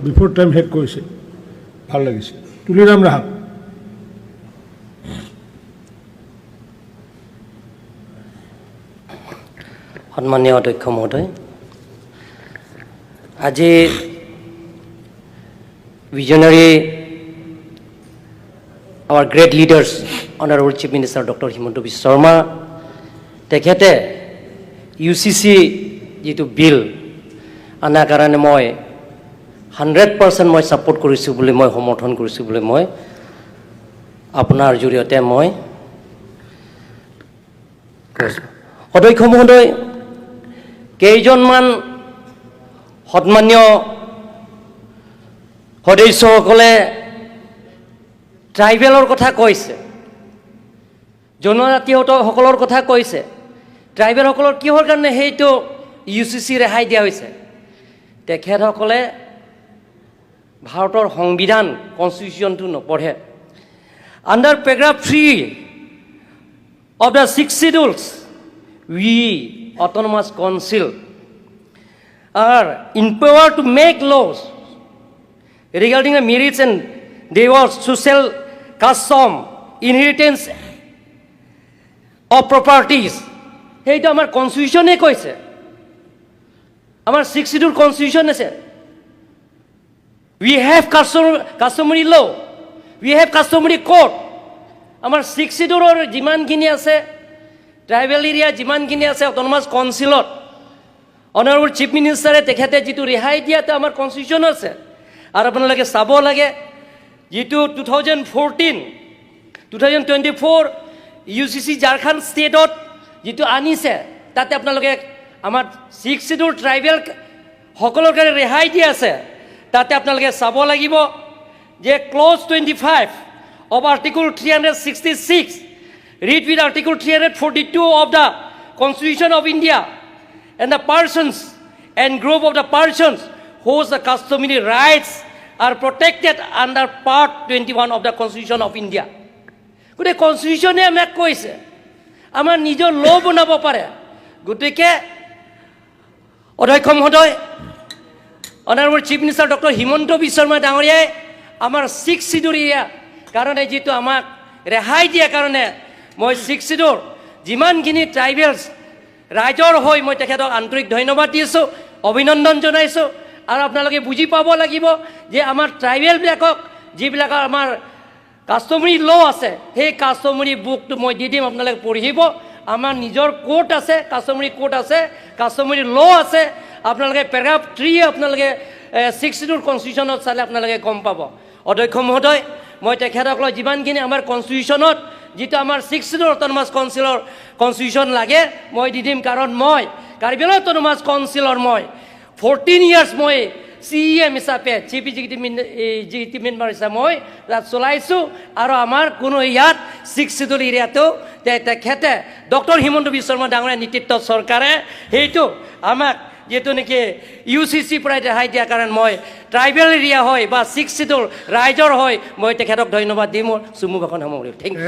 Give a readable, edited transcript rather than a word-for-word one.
বিফোৰ time শেষ কৰিছে ভাল লাগিছে তুলিৰাম ৰাহাক সন্মানীয় অধ্যক্ষ মহোদয় আজি visionary our great leaders honorable chief minister dr himanta biswa sharma tekhete UCC jitu bill ana karone moi 100% moi support korisu bole moi সমৰ্থন korisu bole moi আপোনাৰ জৰিয়তে মই অধ্যক্ষ মহোদয় কেইজনমান সন্মানীয় সদস্যসকলে ট্ৰাইবেলৰ কথা কৈছে জনজাতীয়সকলৰ কথা কৈছে ট্ৰাইবেলসকলৰ কিহৰ কাৰণে সেইটো UCC ৰেহাই দিয়া হৈছে তেখেতসকলে ভাৰতৰ সংবিধান কনষ্টিটিউশ্যনটো নপঢ়ে under paragraph 3 of the 6 schedules we autonomous council are empowered to make laws regarding the merits and divorce, social custom, inheritance of properties. Heito amar constitution e koise. Amar 6th schedule constitution ase. We have customary law. We have customary court. Amar 6th schedule or jiman kini ase. Tribal area jiman kini ase autonomous council. Honorable chief minister e tekhete jitu rehai dia ta amar constitution ase. আর আপোনালোকে চাব লাগে যেটো 2024 UCC Jharkhand ষ্টেটত যেটো আনিছে তাতে আপোনালোকে আমাৰ 6 schedule tribal সকলৰ কাৰণে ৰেহাই দি আছে তাতে আপোনালোকে চাব লাগিব যে close 25 of article 366 read with article 342 of the constitution of India and the persons and group of the persons whose the customary rights are protected under part 21 of the constitution of India. Good constitution e amak koise amar nijor law banabo pare gotike অধ্যক্ষ মহোদয় honorable chief minister dr himanta biswa sharma ডাঙৰীয়াই আমাৰ 6 schedule কাৰণে যেটো আমাক ৰেহাই দিয়া কাৰণে মই 6 শিডিউল যিমানখিনি ট্ৰাইবেলছ ৰাইজৰ হৈ মই তেখেতক আন্তৰিক ধন্যবাদ দিছো অভিনন্দন জনাইছো আৰু আপোনালোকে বুজি পাব লাগিব যে আমাৰ ট্ৰাইবেল বিলাকক যিবিলাকৰ আমাৰ কাষ্টমাৰী ল আছে সেই কাষ্টমাৰী বুকটো মই দি দিম আপোনালোকে পঢ়িব আমাৰ নিজৰ কোৰ্ট আছে কাষ্টমাৰী কোৰ্ট আছে কাষ্টমাৰী ল আছে আপোনালোকে পেৰাগ্ৰাফ 3 আপোনালোকে 6 শিডিউল কনষ্টিটিউশ্যনত চালে আপোনালোকে গম পাব অধ্যক্ষ মহোদয় মই তেখেতসকলক যিমানখিনি আমাৰ কনষ্টিটিউশ্যনত যেটো আমাৰ 6 শিডিউল অটোনমাছ কাউন্সিলৰ কনষ্টিটিউশ্যন লাগে মই দি দিম কাৰণ মই কাৰ্বি আংলং অটোনমাছ কাউন্সিলৰ মই 14 years মই CEM হিচাপে চিফ এক্সিকিউটিভ মেম্বাৰ হিচাপে মই তাত চলাইছোঁ আৰু আমাৰ কোনো ইয়াত 6 শিডিউল এৰিয়াটো তেখেতে ডক্টৰ হিমন্ত বিশ্ব শৰ্মা ডাঙৰীয়া নেতৃত্বত চৰকাৰে সেইটো আমাক যেটো নেকি UCC পৰা ৰেহাই দিয়াৰ কাৰণ মই ট্ৰাইবেল এৰিয়া হয় বা 6 শিডিউল ৰাইজৰ হয় মই তেখেতক ধন্যবাদ দিম চুমু ভাষণ সামৰিলোঁ থেংক ইউ